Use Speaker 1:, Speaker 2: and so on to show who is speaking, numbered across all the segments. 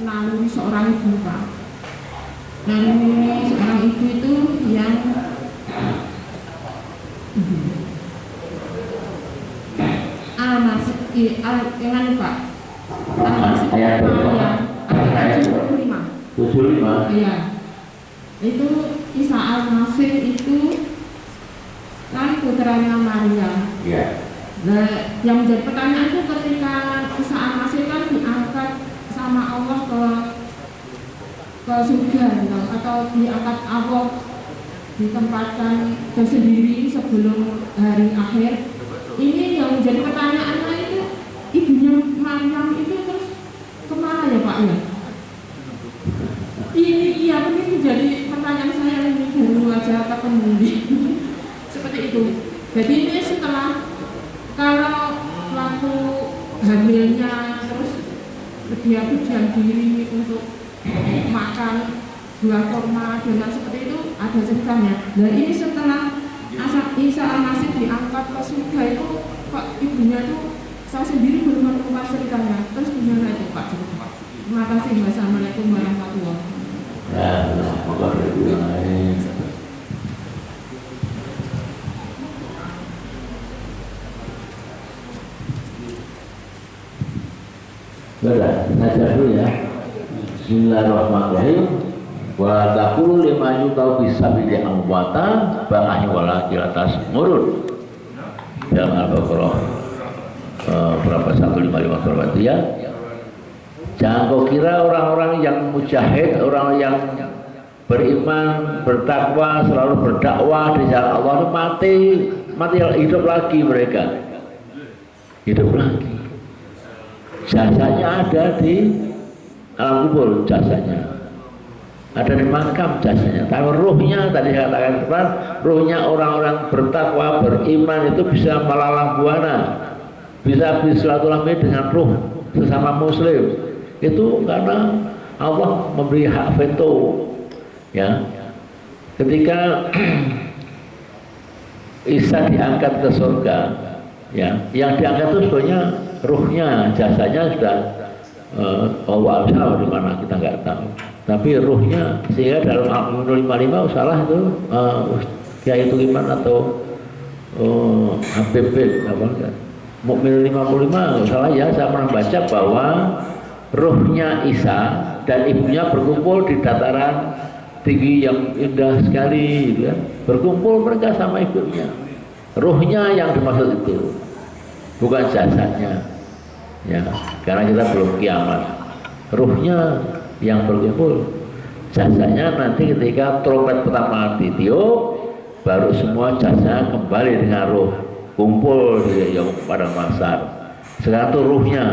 Speaker 1: naluri seorang ibu, Pak. Naluri seorang ibu itu yang dengan Pak
Speaker 2: ayat berapa?
Speaker 1: Ayat 75.
Speaker 2: 75.
Speaker 1: Iya. Itu Isa Al-Masih itu kan putranya Maria.
Speaker 2: Iya.
Speaker 1: Nah, yang menjadi pertanyaan itu ketika Isa Al-Masih kan diangkat sama Allah ke surga gitu, atau diangkat Allah ditempatkan tersendiri sebelum hari akhir. Ini yang menjadi pertanyaannya itu ibunya Maryam itu terus kemana ya Pak ya? Ini iya, ini menjadi pertanyaan saya ini baru aja ketemu seperti itu. Jadi ini setelah kalau waktu hamilnya terus dia berdiam diri untuk makan buah kurma dengan seperti itu ada ceritanya. Dan ini setelah Isa Al-Masih diangkat ke surga itu kok ibunya itu saya sendiri belum menemukan ceritanya. Terus gimana itu Pak? Terima kasih. Wassalamualaikum warahmatullahi wabarakatuh.
Speaker 2: Ya, semoga berguna. Sudah, saja dulu ya. Bismillahirrahmanirrahim. Wa taqulu lima yutau bisabili amwata ba'ahi walaki atas murun. Dalam Al-Baqarah berapa 155 berapa itu ya? Jangan kau kira orang-orang yang mujahid, orang yang beriman, bertakwa, selalu berdakwah di jalan Allah itu mati hidup lagi mereka. Hidup lagi. Jasanya ada di alam kubur, jasanya. Ada di makam jasanya. Tapi ruhnya tadi saya katakan depan, ruhnya orang-orang bertakwa, beriman itu bisa melalang buana. Bisa bersilaturahmi dengan ruh sesama muslim. Itu karena Allah memberi hak veto, ya. Ketika Isa diangkat ke surga, ya, yang diangkat itu sebenarnya ruhnya, jasanya sudah Allah tahu di mana kita nggak tahu. Tapi ruhnya, sehingga dalam Al-55 salah itu ya itu gimana atau Habib apa enggak? Mukmin 55 salah ya, saya pernah baca bahwa ruhnya Isa dan ibunya berkumpul di dataran tinggi yang indah sekali, gitu kan? Berkumpul mereka sama ibunya. Ruhnya yang dimaksud itu, bukan jasadnya, ya. Karena kita belum kiamat. Ruhnya yang berkumpul, jasadnya nanti ketika trompet pertama ditiup, baru semua jasad kembali dengan ruh, kumpul di yang pada masar. Sekarang itu ruhnya.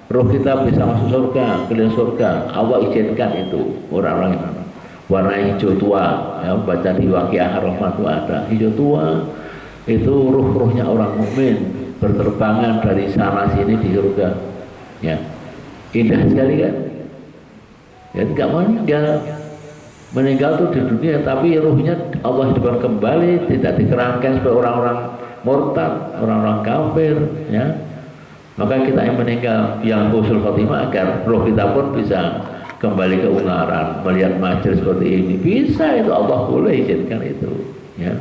Speaker 2: Ruh kita bisa masuk surga, keliling surga. Allah izinkan itu orang-orang yang warna hijau tua, ya, baca di Waqiah Ar-Rahmatu ada hijau tua. Itu ruh-ruhnya orang mukmin berterbangan dari sana sini di surga. Ya, indah sekali kan? Ya, nggak meninggal tuh di dunia, tapi ruhnya Allah hidupkan kembali, tidak dikerangkan sebagai orang-orang murtad, orang-orang kafir, ya. Maka kita yang meninggal yang husnul khotimah agar roh kita pun bisa kembali ke ungaran, melihat majelis seperti ini. Bisa itu, Allah boleh izinkan itu, ya.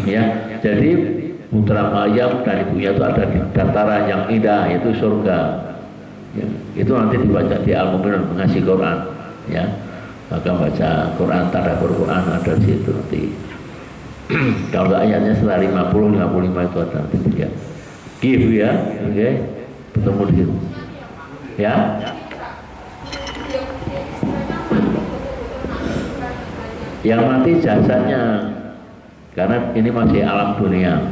Speaker 2: Ya, jadi putra Maryam dan ibunya itu ada di dataran yang indah, itu surga. Ya, itu nanti dibaca di Al-Mu'minun mengasih Quran, ya. Maka baca Quran, tadabbur Quran ada di situ nanti. Kalau ayatnya setelah 50, 55 itu ada nanti ya. Give ya, oke, okay. Bertemu di situ, ya. Yang mati jasadnya, karena ini masih alam dunia,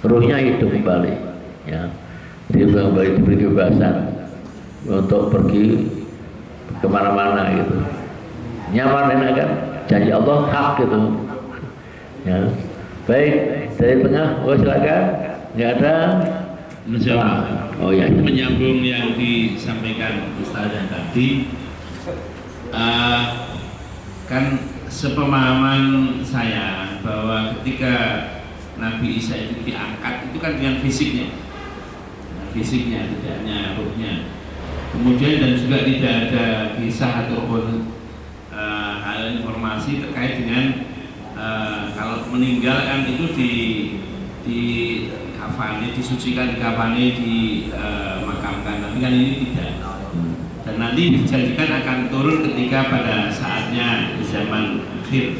Speaker 2: ruhnya hidup kembali, ya. Dia kembali diberi kebebasan untuk pergi kemana-mana gitu, nyaman enak kan, janji Allah hak gitu, ya. Baik, dari tengah, silakan. Nggak ada.
Speaker 3: Oh ya. Menyambung yang disampaikan Ustaz yang tadi, kan sepemahaman saya bahwa ketika Nabi Isa itu diangkat itu kan dengan fisiknya, tidak hanya ruhnya. Kemudian dan juga tidak ada kisah ataupun hal informasi terkait dengan kalau meninggal kan itu di kafani, disucikan, dikafani, dimakamkan. Tapi kan ini tidak. Dan nanti dijanjikan akan turun ketika pada saatnya di zaman akhir.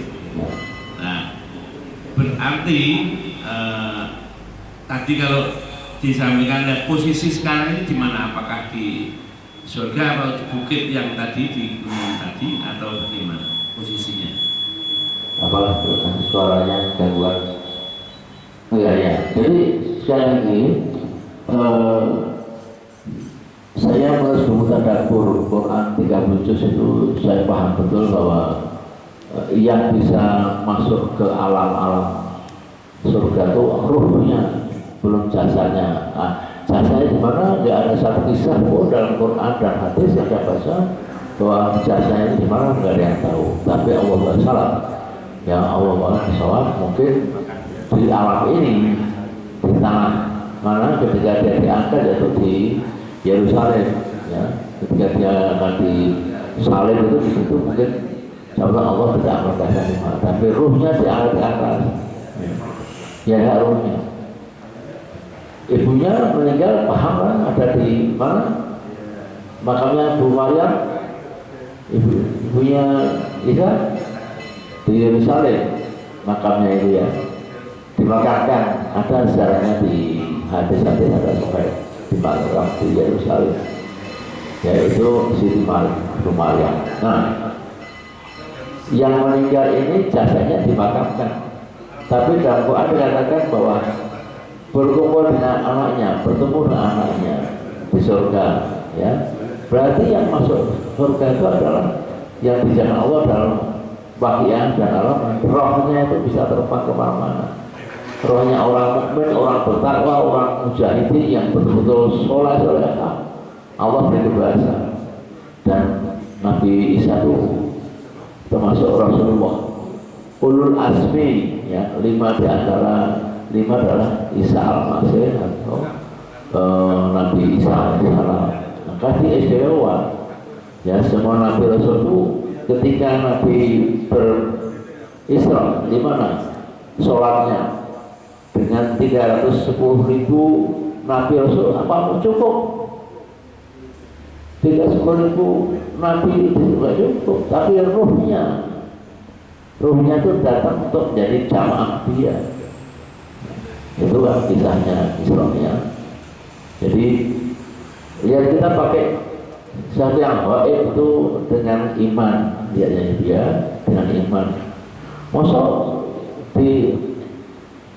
Speaker 3: Nah, berarti tadi kalau disampaikan posisi sekarang ini di mana? Apakah di surga atau di bukit yang tadi di gunung tadi atau bagaimana posisinya?
Speaker 2: Apalah suaranya gangguan. Oh ya. Jadi sekali lagi saya menulis buku tadabbur Quran 30 juz itu saya paham betul bahwa yang bisa masuk ke alam-alam surga itu ruhnya, belum jasanya. Jasanya di mana? Nggak ada satu kisah pun dalam Quran dan hadis yang saya baca bahwa jasanya di mana, nggak ada yang tahu. Tapi Allah bersalah, yang Allah bersalah mungkin di alam ini, di tanah mana ketika dia diangkat yaitu di Yerusalem, ya, ketika dia akan disalib itu di situ mungkin semoga Allah tidak mengatakan di mana, tapi ruhnya diangkat ke atas, ya ruhnya. Ibunya meninggal, paham kan? Ada di mana? Makamnya Bu Maryam, ibunya Isa di Yerusalem, makamnya itu ya, dimakamkan. Ada sejarahnya di hadis-hadis ada sampai dimakamkan di Yerusalem, yaitu Siti Maryam. Nah, yang meninggal ini jasanya dimakamkan, tapi dalam Quran dikatakan bahwa berkumpul dengan anaknya, bertemu dengan anaknya di surga, ya. Berarti yang masuk surga itu adalah yang dijaga Allah dalam bagian dan alam, rohnya itu bisa terbang kemana-mana. Rohnya orang mukmin, orang bertakwa, orang mujahidin yang betul-betul soleh, Allah beri kebebasan. Dan Nabi Isa itu termasuk Rasulullah ulul azmi, ya, 5 adalah Isa al-Masih atau Nabi Isa alaihissalam. Maka di istimewa, ya, semua Nabi Rasul itu ketika Nabi berisra di mana sholatnya dengan 310.000 Nabi Rasul, apa cukup? 310.000 Nabi itu juga cukup, tapi ruhnya itu datang untuk menjadi jamaah dia. Itu kan kisahnya Islamnya. Jadi lihat kita pakai sesuatu yang gaib itu dengan iman, lihatnya dia dengan iman. Masa di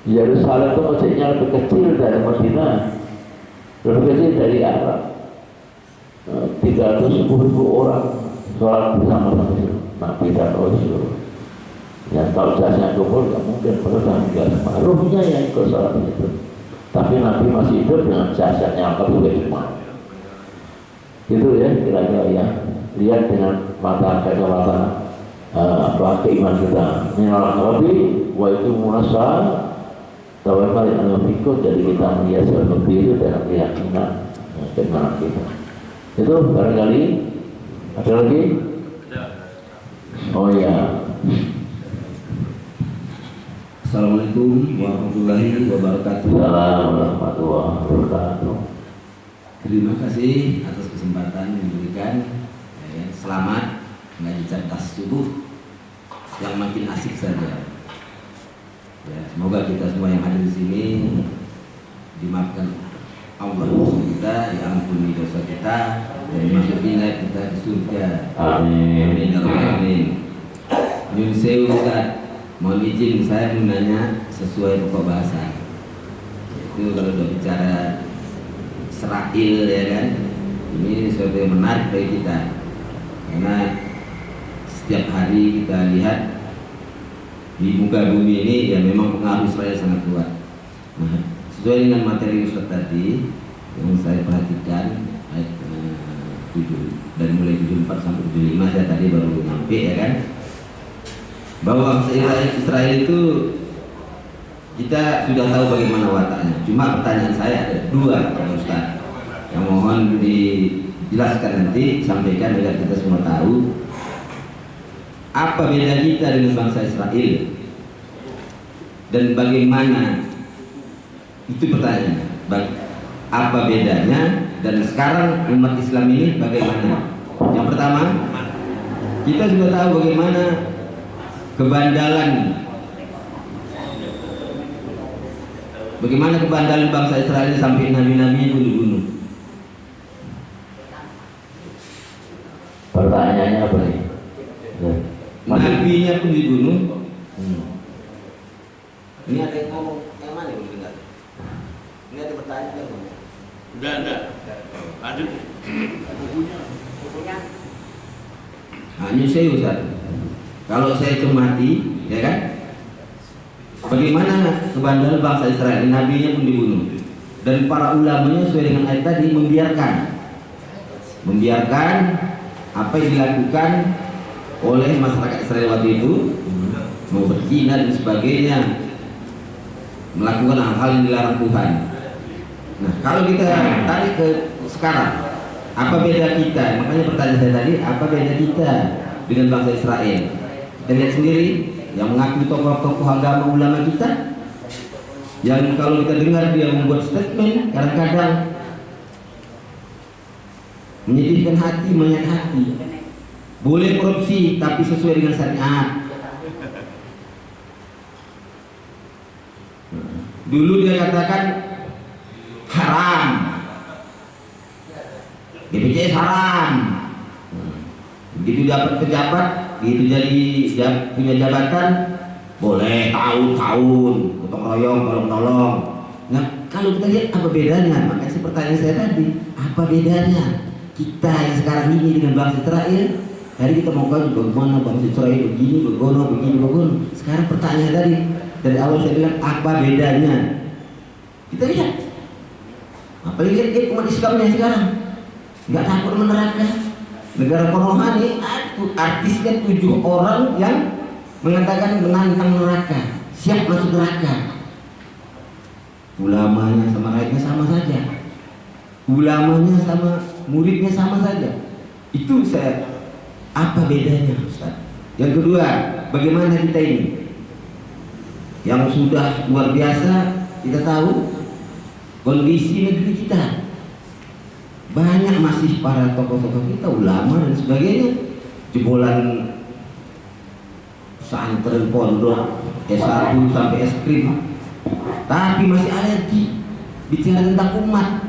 Speaker 2: Yerusalem itu masjidnya lebih kecil dari Madinah, lebih kecil dari Arab. 310.000 orang sholat bersama-sama Nabi dan Rasul. Ya, kalau jasanya kumpul nggak mungkin, mereka nggak semua ruhnya yang ikut sholat itu. Tapi Nabi masih hidup dengan jasanya yang juga iman. Itu ya kira-kira ya. Lihat dengan mata kacamata keiman kita. Minal qalbi wa itu munasa tawakal yang ikut, jadi kita melihat sesuatu itu dengan keyakinan keimanan kita. Itu barangkali ada lagi? Oh ya.
Speaker 4: Assalamualaikum warahmatullahi wabarakatuh.
Speaker 2: Assalamualaikum warahmatullahi wabarakatuh.
Speaker 4: Terima kasih atas kesempatan yang diberikan. Selamat mengaji cerdas subuh yang makin asik saja. Ya, semoga kita semua yang ada di sini dimaafkan Allah dosa kita, diampuni dosa kita, dan dimasukilah kita di surga.
Speaker 2: Amin.
Speaker 4: Amin ya rabbal alamin. Nyun sewu Ustaz, mohon izin saya menanya sesuai pokok bahasa. Itu kalau udah bicara Israel, ya kan, ini sesuatu yang menarik bagi kita, karena setiap hari kita lihat di muka bumi ini ya memang pengaruh Israel sangat kuat. Nah, sesuai dengan materi Ustaz tadi yang saya perhatikan ayat 7 dari mulai 74 sampai 75 saya tadi baru nyampe, ya kan, bahwa Israel itu kita sudah tahu bagaimana wataknya. Cuma pertanyaan saya ada dua, Pak Ustaz, yang mohon jelaskan nanti, sampaikan agar kita semua tahu apa beda kita dengan bangsa Israel dan bagaimana, itu pertanyaan, apa bedanya dan sekarang umat Islam ini bagaimana. Yang pertama, kita sudah tahu bagaimana kebandalan bangsa Israel sampai nabi-nabi itu dibunuh.
Speaker 2: Pertanyaannya apa nih?
Speaker 4: Nabinya pun dibunuh. Ini ada yang ngomong yang mana yang dengar? Ini ada pertanyaan yang ngomong.
Speaker 3: Udah. Ada bukunya.
Speaker 4: Hanya saya Ustaz. Kalau saya cermati, ya kan? Bagaimana kebandalan bangsa Israel, nabinya pun dibunuh. Dan para ulamanya sesuai dengan ayat tadi membiarkan apa yang dilakukan oleh masyarakat Israel waktu itu, mau berzina dan sebagainya, melakukan hal-hal yang dilarang Tuhan. Nah, kalau kita tarik ke sekarang, apa beda kita? Makanya pertanyaan saya tadi, apa beda kita dengan bangsa Israel? Kita lihat sendiri, yang mengaku tokoh-tokoh agama ulama kita, yang kalau kita dengar dia membuat statement, kadang-kadang menyedihkan hati, menyayat hati. Boleh korupsi, tapi sesuai dengan syariat. Dulu dia katakan haram, BPJS haram. Begitu dapat pejabat, begitu jadi punya jabatan, boleh tahun-tahun gotong royong, tolong-tolong. Nah, kalau kita lihat apa bedanya? Makanya pertanyaan saya tadi, apa bedanya kita yang sekarang ini dengan bangsa Israel? Tadi kita mau kaji bagaimana bangsa Israel begini, begono. Sekarang pertanyaan tadi, dari awal saya bilang apa bedanya? Kita lihat, apalagi lihat umat Islamnya sekarang, nggak takut meneraka. Negara rohani, artisnya 7 orang yang mengatakan menantang neraka, siap masuk neraka. Ulamanya sama rakyatnya sama saja, ulamanya sama muridnya sama saja. Itu saya, apa bedanya Ustaz? Yang kedua, bagaimana kita ini yang sudah luar biasa, kita tahu kondisi negeri kita, banyak masih para tokoh-tokoh kita, ulama dan sebagainya, jebolan santren pondok S1 sampai S-krim, tapi masih alergi bicara tentang umat,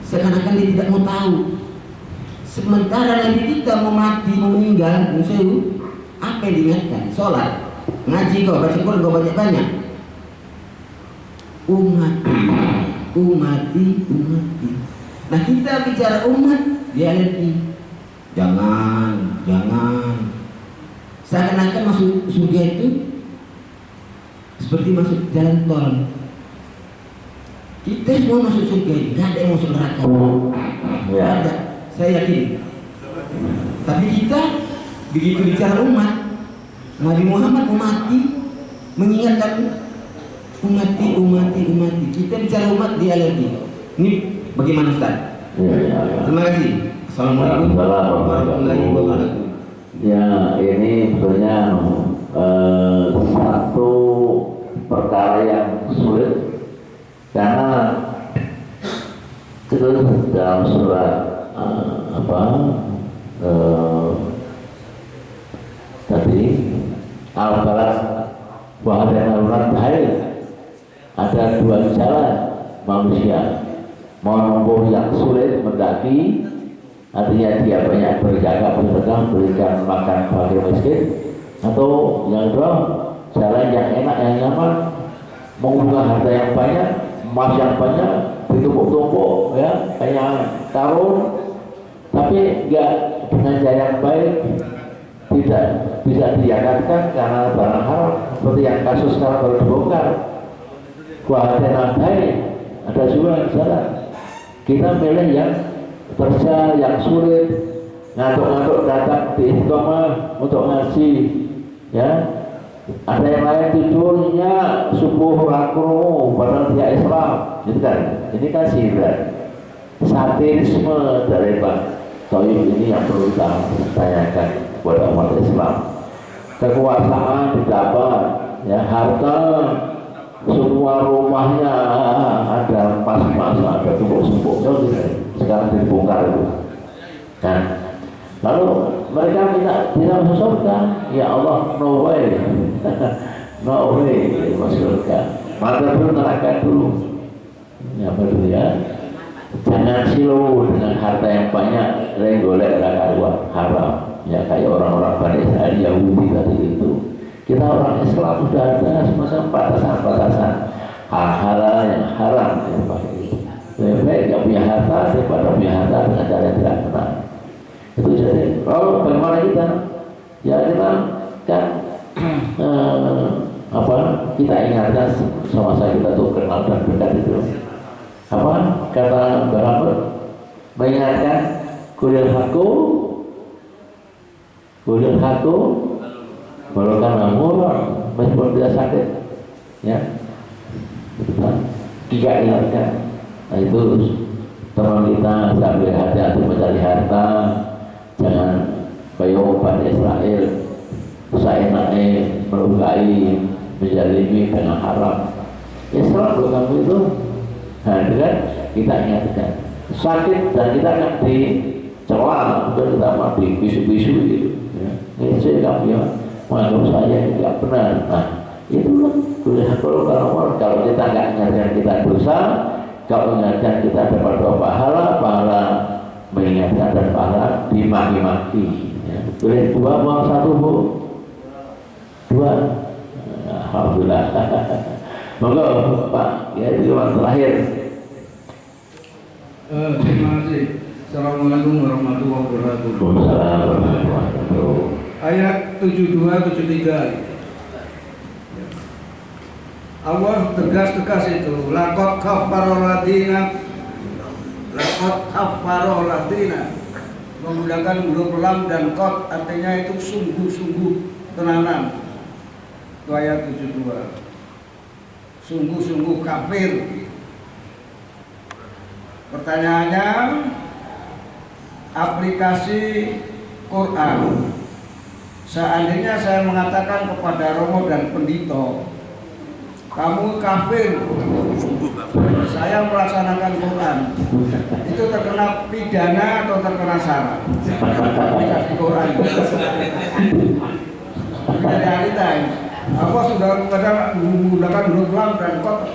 Speaker 4: seakan-akan dia tidak mau tahu. Sementara Nabi kita mau mati, mau meninggal, apa yang diingatkan? Sholat, ngaji kau, baca Quran kau banyak-banyak. Umati. Nah, kita bicara umat, dia alergi. Jangan. Seakan-akan masuk surga itu seperti masuk jalan tol. Kita semua masuk surga ini, nggak ada yang masuk neraka. Nggak ada, saya yakin. Tapi kita begitu bicara umat, Nabi Muhammad mau mati, mengingatkan umati. Kita bicara umat, dia alergi. Ini bagaimana Ustaz? Terima kasih. Assalamualaikum warahmatullahi wabarakatuh.
Speaker 2: Ya, ini sebenarnya satu perkara yang sulit, karena itu dalam surat tadi Al-Balad wahdanan bahaya, ada 2 jalan manusia mau menempuh yang sulit mendaki, artinya dia banyak berjaga, bersedekah, berikan makan bagi miskin, atau yang kedua jalan yang enak, yang nyaman, mengumpulkan harta yang banyak, emas yang banyak, ditumpuk-tumpuk ya kayak karun, tapi enggak dengan cara yang baik, tidak bisa diangkatkan karena barang haram, seperti yang kasus sekarang baru dibongkar. Ada juga yang salah. Kita pilih yang kerja yang sulit, ngantuk-ngantuk datang di istiqomah untuk ngaji, ya. Ada yang lain tidurnya subuh rakru padahal dia Islam, ini kan sindiran, satirisme dari Pak Toib ini yang perlu kita tanyakan kepada umat Islam. Kekuasaan didapat, ya harta, semua rumahnya ada pas-pas, ada tumpuk-tumpuk, gitu. Sekarang dibongkar itu. Kan? Lalu mereka tidak masuk surga, ya Allah, no way, no way masuk surga. Maka dulu neraka dulu, ya betul ya. Jangan silau dengan harta yang banyak, golek karuan haram. Ya kayak orang-orang Bani Israel Yahudi tadi itu. Kita orang Islam sudah ada semacam batasan-batasan hal-hal yang haram. Lebih baik nggak punya harta daripada punya harta dengan cara yang tidak benar. Itu jadi. Lalu bagaimana kita? Ya kita kan kita ingatkan sama-sama kita tuh kenal dan dekat itu. Apa kata Bapak mengingatkan kulil haku bolokan amur meskipun tidak sakit, ya tidak ingatkan. Nah itu teman kita sambil hati-hati mencari harta, jangan kayak obat Israel seenaknya melukai menjalimi dengan haram. Islam loh kamu itu. Nah, dengan kita ingatkan sakit dan kita akan dicela, bukan kita mau dibisu-bisu gitu. Ya. Ini saya kamu ya, menganggap saya tidak benar. Nah, itulah kalau kita nggak ingatkan kita dosa, kalau ingatkan kita dapat pahala mengingatkan dan pahala dimaki-maki. Ya. Boleh dua buang satu bu, dua. Alhamdulillah. Monggo Pak, ya itu yang terakhir.
Speaker 5: Terima kasih. Assalamualaikum warahmatullahi wabarakatuh. Ayat 72-73. Allah tegas-tegas itu. Laqad kaffarul ladina. Menggunakan huruf lam dan qad, artinya itu sungguh-sungguh tenanan. Itu ayat 72. Sungguh-sungguh kafir. Pertanyaannya, aplikasi Quran. Seandainya saya mengatakan kepada Romo dan Pendito, kamu kafir, saya melaksanakan Quran, itu terkena pidana atau terkena syarat? Aplikasi Quran. Ini realita ini. Apa sudah menggunakan huruf lam dan qad?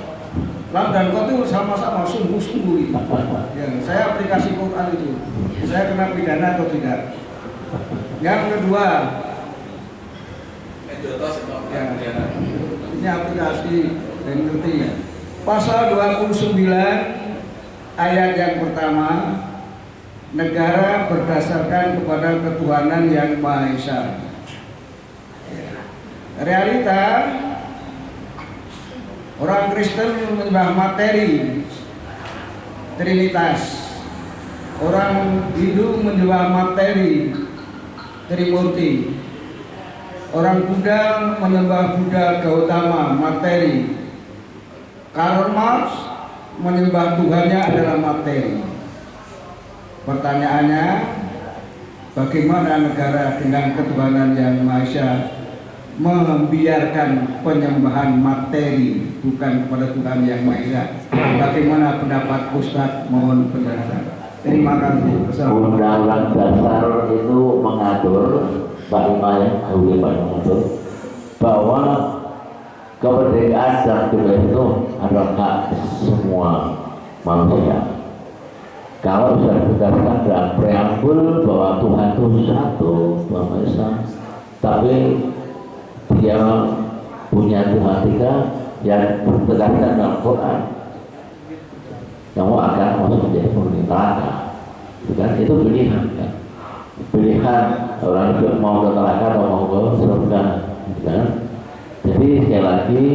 Speaker 5: Lam dan qad itu sama-sama sungguh-sungguh itu. Ya, saya aplikasi Quran itu. Saya kena pidana atau tidak? Yang kedua, ya, ini aplikasi dan ngerti ya. Pasal 29 ayat yang pertama, negara berdasarkan kepada ketuhanan yang Maha Esa. Realita orang Kristen menyembah materi, Trinitas. Orang Hindu menyembah materi, Trimurti. Orang Buddha menyembah Buddha Gautama, materi. Karl Marx menyembah Tuhannya adalah materi. Pertanyaannya, bagaimana negara dengan ketuhanan yang Maha Esa membiarkan penyembahan materi bukan kepada Tuhan yang Maha Esa? Bagaimana pendapat Ustadz? Mohon penjelasan. Terima kasih.
Speaker 2: Undang-undang dasar itu mengatur bahwa kemerdekaan dan kebebasan itu adalah hak semua manusia. Kalau sudah ditegaskan dalam preambul bahwa Tuhan itu satu, Maha Esa, tapi dia punya Tuhan tiga yang ditegaskan dalam Quran, kamu akan masuk menjadi penghuni neraka. Itu pilihan, kan? Pilihan orang itu mau ke neraka atau mau ke surga, kan? Jadi sekali lagi,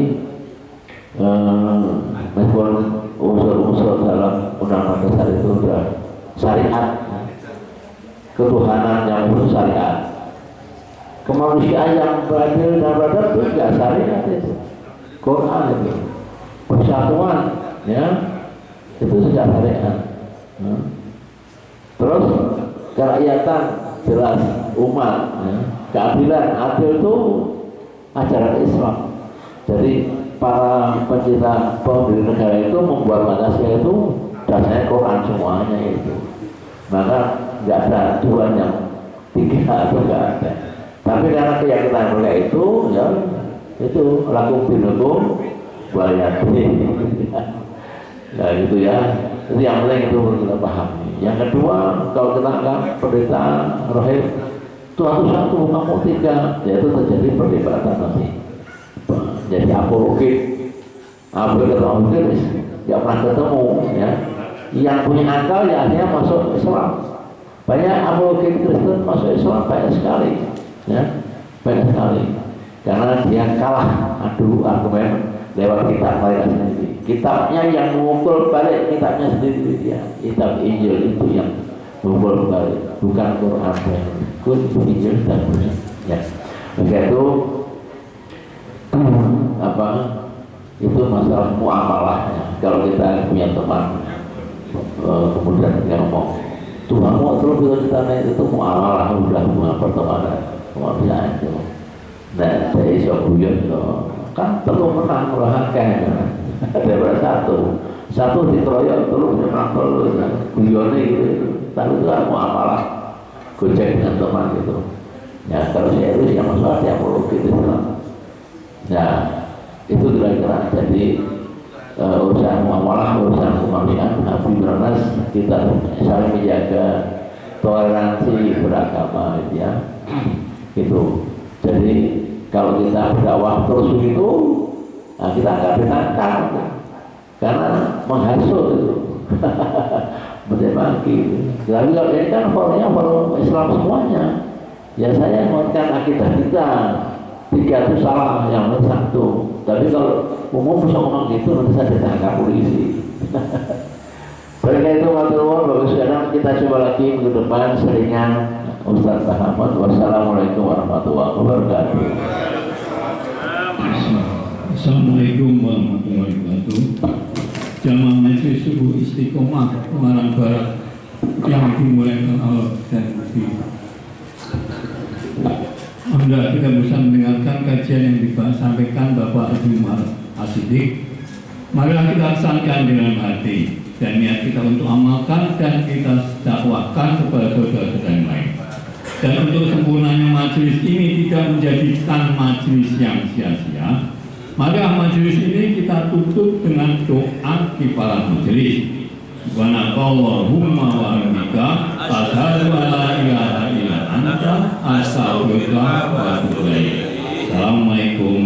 Speaker 2: meskipun unsur-unsur dalam undang-undang dasar itu sudah syariat, ketuhanan yang unsur syariat, kemanusiaan yang beradil dan beradab itu juga syariat itu, Quran itu, persatuan, ya, itu sudah syariat. Terus kerakyatan jelas umat, ya. Keadilan, adil itu ajaran Islam. Jadi para pencinta pendiri negara itu membuat Pancasila itu dasarnya Quran semuanya itu. Maka nggak ada dua yang tiga atau nggak ada. Tapi karena keyakinan mereka itu, ya itu lakum dinukum waliyatin. Nah gitu ya. Itu yang penting itu kita pahami. Yang kedua, kalau kita anggap penderitaan rohim Tuhan satu, kamu tiga, yaitu terjadi perdebatan nanti. Jadi apologit, nggak pernah ketemu, ya. Yang punya akal ya akhirnya masuk Islam. Banyak apologit Kristen masuk Islam banyak sekali, ya, banyak sekali. Karena dia kalah adu argumen lewat kitab mereka sendiri. Kitabnya yang memukul balik kitabnya sendiri dia. Kitab Injil itu yang memukul balik, bukan Quran. Injil dan Quran. Ya, maka itu apa? Itu masalah muamalah. Ya. Kalau kita punya teman, kemudian dia ngomong, Tuhan mau terus kita naik itu muamalah, udah bukan pertemanan, kemanusiaan itu. Nah, dari Sobuyon kan perlu menang melahirkan daripada satu dikeroyok terus menang terus guyone gitu. Tapi itu kan muamalah gojek dengan teman gitu. Ya kalau serius ya masalah yang perlu gitu Islam. Nah itu kira-kira jadi urusan muamalah, urusan kemanusiaan, Habib Ranas kita saling menjaga toleransi beragama gitu ya. Itu jadi kalau kita berdakwah terus begitu, nah kita akan ditangkap karena menghasut itu, menjebaki. Tapi kalau ini kan forumnya forum Islam semuanya. Ya saya mengingatkan akidah kita, tiga itu salah, yang lain satu. Tapi kalau umum bisa ngomong gitu nanti saya ditangkap polisi. Berkait itu matur bagus sekarang kita coba lagi minggu depan seringan Ustaz Ahmad. Wassalamualaikum warahmatullahi wabarakatuh.
Speaker 6: Assalamualaikum warahmatullahi wabarakatuh. Jamaah Majelis Subuh Istiqomah Semarang Barat yang dimuliakan Allah dan Nabi. Alhamdulillah kita bisa mendengarkan kajian yang disampaikan Bapak Ibu Asidik. Marilah kita laksanakan dengan hati dan niat kita untuk amalkan dan kita dakwahkan kepada saudara-saudara yang lain. Dan untuk sempurnanya majelis ini tidak menjadikan majelis yang sia-sia, maka majelis ini kita tutup dengan doa kifarat majelis. Subhanakallahumma wa bihamdika asyhadu an la ilaha illa anta astaghfiruka wa atubu ilaik. Assalamualaikum